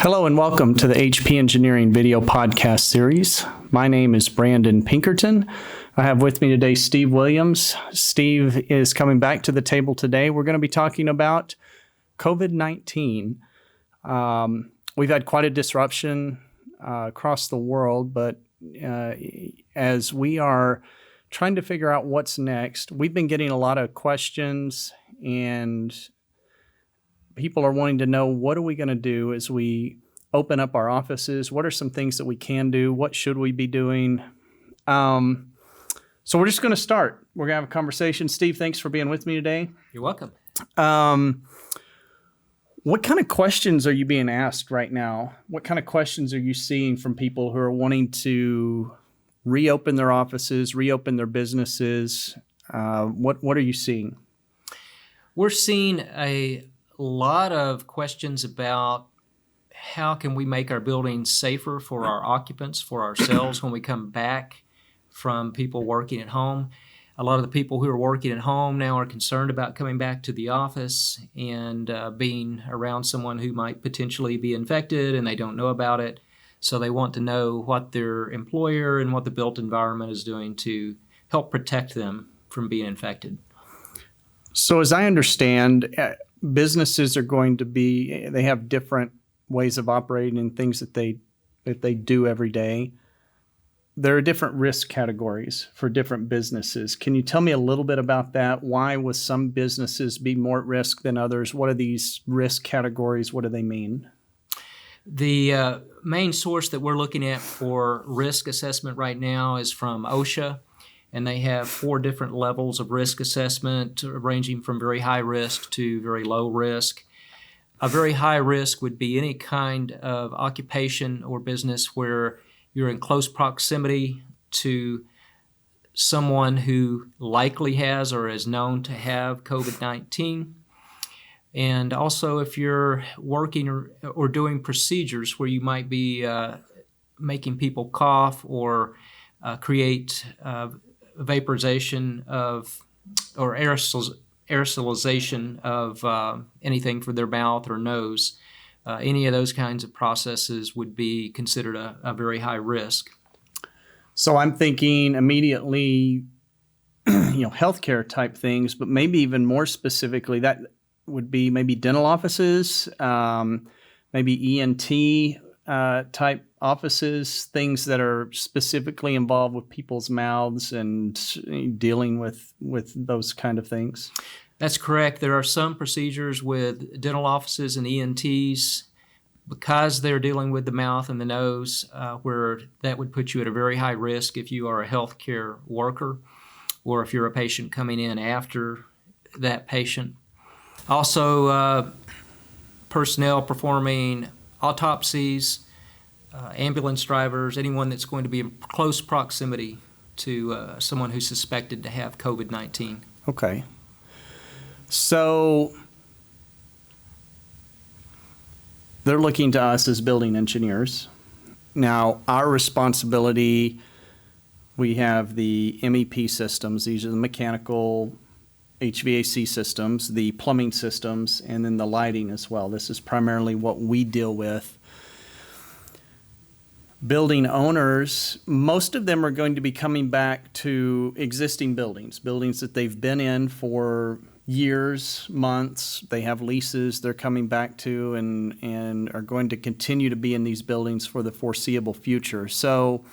Hello and welcome to the HP Engineering video podcast series. My name is Brandon Pinkerton. I have with me today Steve Williams. Steve is coming back to the table today. We're going to be talking about COVID-19. We've had quite a disruption across the world, but as we are trying to figure out what's next, we've been getting a lot of questions and people are wanting to know, what are we going to do as we open up our offices? What are some things that we can do? What should we be doing? So we're just going to start. We're going to have a conversation. Steve, thanks for being with me today. You're welcome. What kind of questions are you being asked right now? What kind of questions are you seeing from people who are wanting to reopen their offices, reopen their businesses? What are you seeing? We're seeing a lot of questions about how can we make our buildings safer for our occupants, for ourselves when we come back from people working at home. A lot of the people who are working at home now are concerned about coming back to the office and being around someone who might potentially be infected and they don't know about it. So they want to know what their employer and what the built environment is doing to help protect them from being infected. So as I understand, businesses are going to be, they have different ways of operating and things that they do every day. There are different risk categories for different businesses. Can you tell me a little bit about that? Why will some businesses be more at risk than others? What are these risk categories? What do they mean? The main source that we're looking at for risk assessment right now is from OSHA. And they have 4 different levels of risk assessment, ranging from very high risk to very low risk. A very high risk would be any kind of occupation or business where you're in close proximity to someone who likely has or is known to have COVID-19. And also if you're working or doing procedures where you might be making people cough or create vaporization of or aerosolization of anything for their mouth or nose. Any of those kinds of processes would be considered a very high risk. So I'm thinking immediately, healthcare type things, but maybe even more specifically, that would be maybe dental offices, maybe ENT type offices, things that are specifically involved with people's mouths and dealing with those kind of things. That's correct. There are some procedures with dental offices and ENTs because they're dealing with the mouth and the nose, where that would put you at a very high risk if you are a healthcare worker or if you're a patient coming in after that patient. Also, personnel performing autopsies, ambulance drivers, anyone that's going to be in close proximity to someone who's suspected to have COVID-19. Okay. So they're looking to us as building engineers. Now, our responsibility, we have the MEP systems. These are the mechanical HVAC systems, the plumbing systems, and then the lighting as well. This is primarily what we deal with. Building owners, most of them are going to be coming back to existing buildings that they've been in for years, months. They have leases they're coming back to and are going to continue to be in these buildings for the foreseeable future. So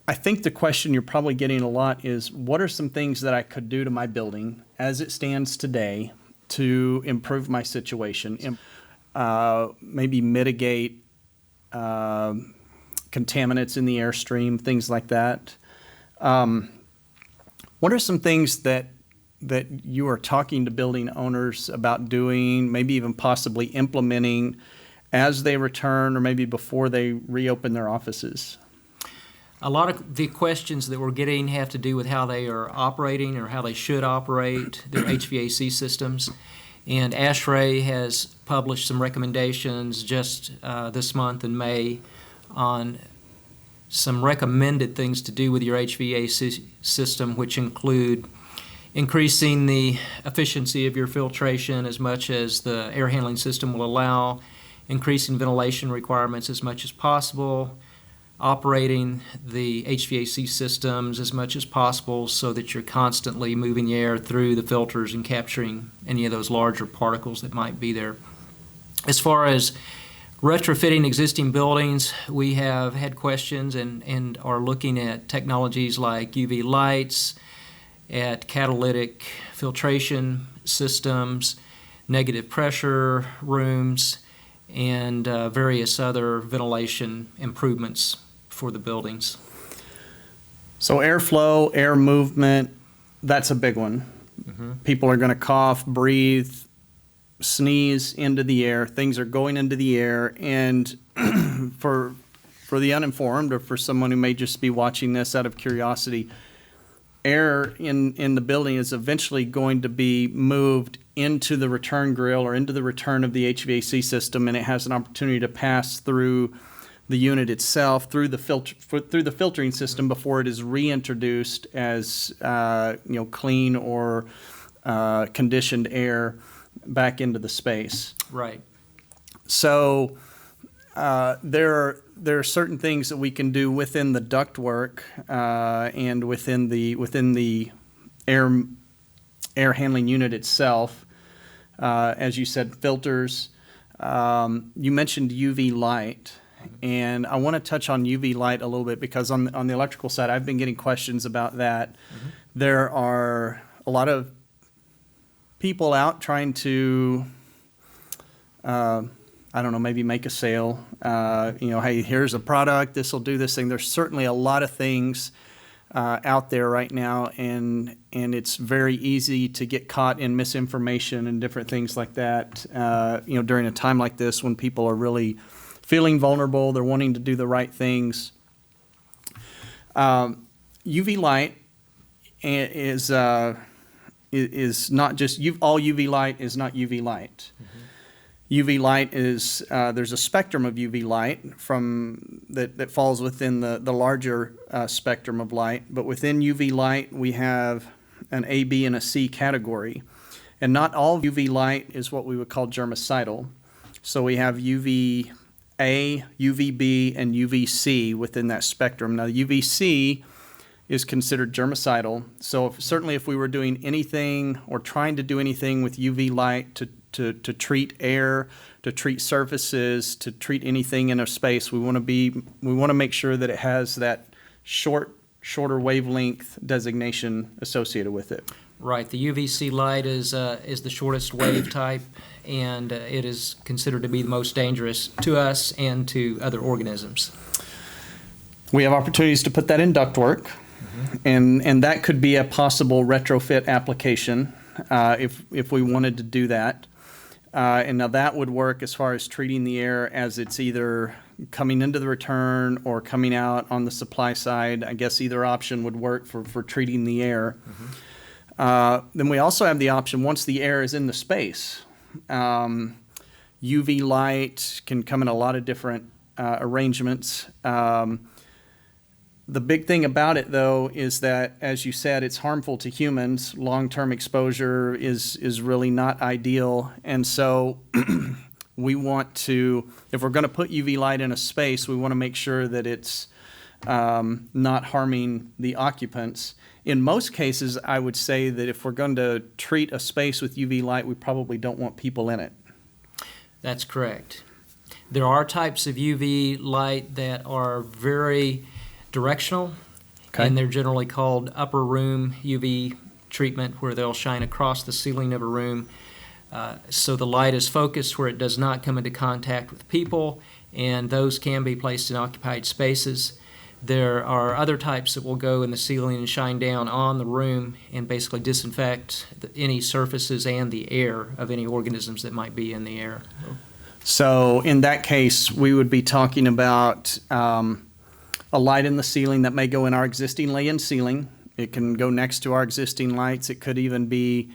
I think the question you're probably getting a lot is, what are some things that I could do to my building as it stands today to improve my situation? Maybe mitigate contaminants in the airstream, things like that. What are some things that you are talking to building owners about doing, maybe even possibly implementing as they return or maybe before they reopen their offices? A lot of the questions that we're getting have to do with how they are operating or how they should operate their HVAC systems. And ASHRAE has published some recommendations just this month in May on some recommended things to do with your HVAC system, which include increasing the efficiency of your filtration as much as the air handling system will allow, increasing ventilation requirements as much as possible, operating the HVAC systems as much as possible so that you're constantly moving the air through the filters and capturing any of those larger particles that might be there. As far as retrofitting existing buildings, we have had questions and are looking at technologies like UV lights, at catalytic filtration systems, negative pressure rooms, and various other ventilation improvements for the buildings. So airflow, air movement, that's a big one. Mm-hmm. People are going to cough, breathe, sneeze into the air. Things are going into the air. And for the uninformed, or for someone who may just be watching this out of curiosity, air in the building is eventually going to be moved into the return grill or into the return of the HVAC system, and it has an opportunity to pass through the unit itself, through the filtering system before it is reintroduced as clean or conditioned air back into the space. Right. So there are certain things that we can do within the ductwork and within the air handling unit itself. As you said, filters. You mentioned UV light, and I want to touch on UV light a little bit because on the electrical side, I've been getting questions about that. Mm-hmm. There are a lot of people out trying to maybe make a sale. Hey, here's a product. This will do this thing. There's certainly a lot of things out there right now, and it's very easy to get caught in misinformation and different things like that. During a time like this when people are really feeling vulnerable, they're wanting to do the right things. UV light is not just all UV light is not UV light. Mm-hmm. UV light is there's a spectrum of UV light from that falls within the larger spectrum of light. But within UV light, we have an A, B, and a C category. And not all UV light is what we would call germicidal. So we have UVA, UVB, and UVC within that spectrum. Now, UVC is considered germicidal. So certainly if we were doing anything or trying to do anything with UV light to treat air, to treat surfaces, to treat anything in a space, we want to make sure that it has that shorter wavelength designation associated with it. Right. The UVC light is the shortest wave type, and it is considered to be the most dangerous to us and to other organisms. We have opportunities to put that in ductwork, and that could be a possible retrofit application if we wanted to do that. And now that would work as far as treating the air as it's either coming into the return or coming out on the supply side. I guess either option would work for treating the air. Mm-hmm. Then we also have the option, once the air is in the space, UV light can come in a lot of different arrangements. The big thing about it, though, is that, as you said, it's harmful to humans. Long-term exposure is really not ideal. And so we want to, if we're going to put UV light in a space, we want to make sure that it's not harming the occupants. In most cases, I would say that if we're going to treat a space with UV light, we probably don't want people in it. That's correct. There are types of UV light that are very directional, okay, and they're generally called upper room UV treatment, where they'll shine across the ceiling of a room. So the light is focused where it does not come into contact with people, and those can be placed in occupied spaces. There are other types that will go in the ceiling and shine down on the room and basically disinfect any surfaces and the air of any organisms that might be in the air. So in that case, we would be talking about a light in the ceiling that may go in our existing lay-in ceiling. It can go next to our existing lights. It could even be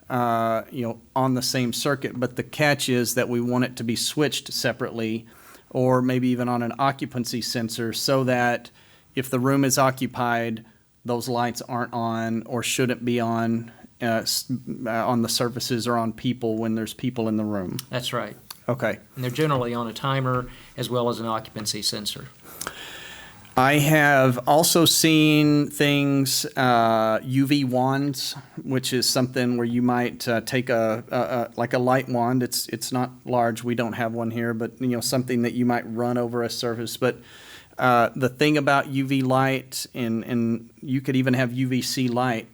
on the same circuit, but the catch is that we want it to be switched separately, or maybe even on an occupancy sensor, so that if the room is occupied, those lights aren't on or shouldn't be on, on the surfaces or on people when there's people in the room. That's right. Okay. And they're generally on a timer as well as an occupancy sensor. I have also seen things, UV wands, which is something where you might take like a light wand. It's not large. We don't have one here, but something that you might run over a surface. But the thing about UV light, and you could even have UVC light,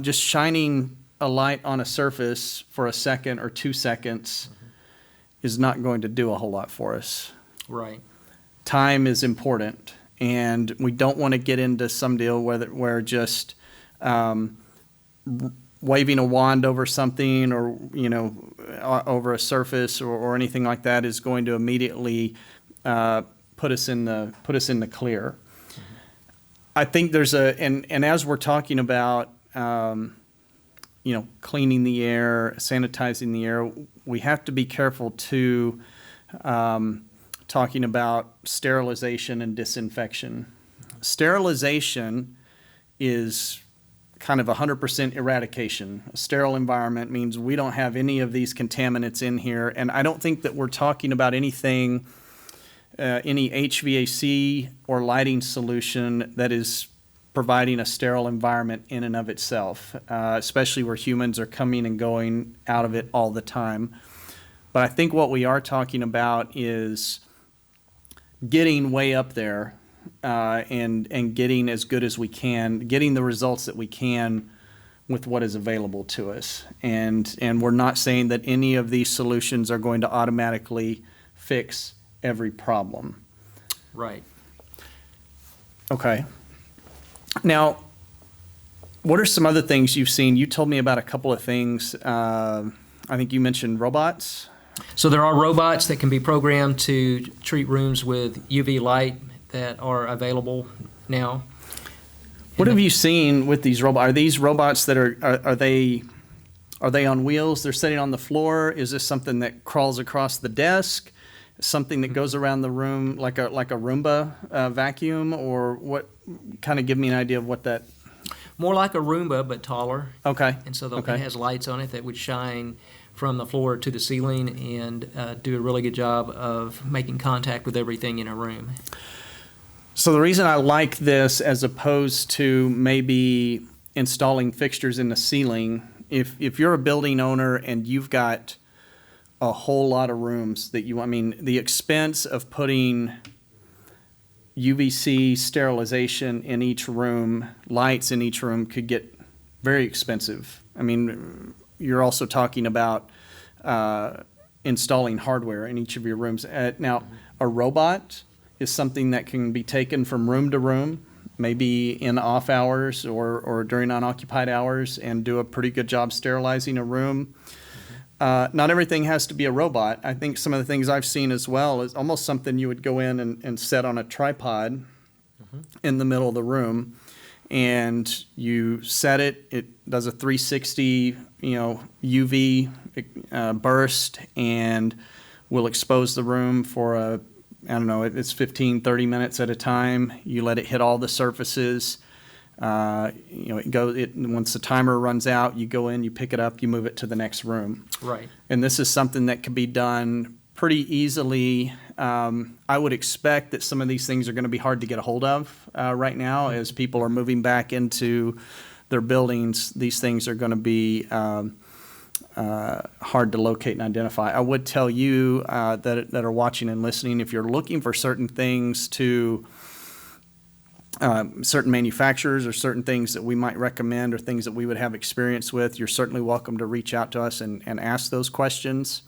just shining a light on a surface for a second or 2 seconds is not going to do a whole lot for us. Right. Time is important. And we don't want to get into some deal where just waving a wand over something or over a surface or anything like that is going to immediately put us in the clear. Mm-hmm. I think there's and as we're talking about cleaning the air, sanitizing the air, we have to be careful too. Talking about sterilization and disinfection. Sterilization is kind of 100% eradication. A sterile environment means we don't have any of these contaminants in here, and I don't think that we're talking about anything, any HVAC or lighting solution that is providing a sterile environment in and of itself, especially where humans are coming and going out of it all the time. But I think what we are talking about is getting way up there and getting as good as we can, getting the results that we can with what is available to us. And we're not saying that any of these solutions are going to automatically fix every problem. Right. Okay. Now, what are some other things you've seen? You told me about a couple of things. I think you mentioned robots. So there are robots that can be programmed to treat rooms with UV light that are available now. What have you seen with these robots? Are these robots that are they on wheels? They're sitting on the floor? Is this something that crawls across the desk? Something that goes around the room like a Roomba vacuum? Or what? Kind of give me an idea of what that. More like a Roomba, but taller. Okay. And so it has lights on it that would shine from the floor to the ceiling and do a really good job of making contact with everything in a room. So the reason I like this as opposed to maybe installing fixtures in the ceiling, if you're a building owner and you've got a whole lot of rooms that the expense of putting UVC sterilization in each room, lights in each room could get very expensive. You're also talking about installing hardware in each of your rooms. Now, a robot is something that can be taken from room to room, maybe in off hours or during unoccupied hours, and do a pretty good job sterilizing a room. Not everything has to be a robot. I think some of the things I've seen as well is almost something you would go in and set on a tripod in the middle of the room. And you set it, it does a 360, UV burst, and will expose the room for it's 15, 30 minutes at a time. You let it hit all the surfaces. Once the timer runs out, you go in, you pick it up, you move it to the next room. Right. And this is something that can be done pretty easily. I would expect that some of these things are going to be hard to get a hold of right now as people are moving back into their buildings. These things are going to be hard to locate and identify. I would tell you that are watching and listening, if you're looking for certain things to certain manufacturers or certain things that we might recommend or things that we would have experience with, you're certainly welcome to reach out to us and ask those questions.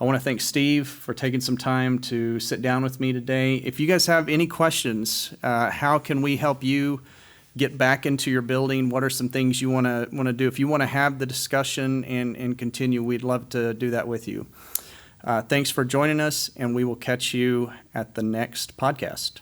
I want to thank Steve for taking some time to sit down with me today. If you guys have any questions, how can we help you get back into your building? What are some things you want to do? If you want to have the discussion and continue, we'd love to do that with you. Thanks for joining us, and we will catch you at the next podcast.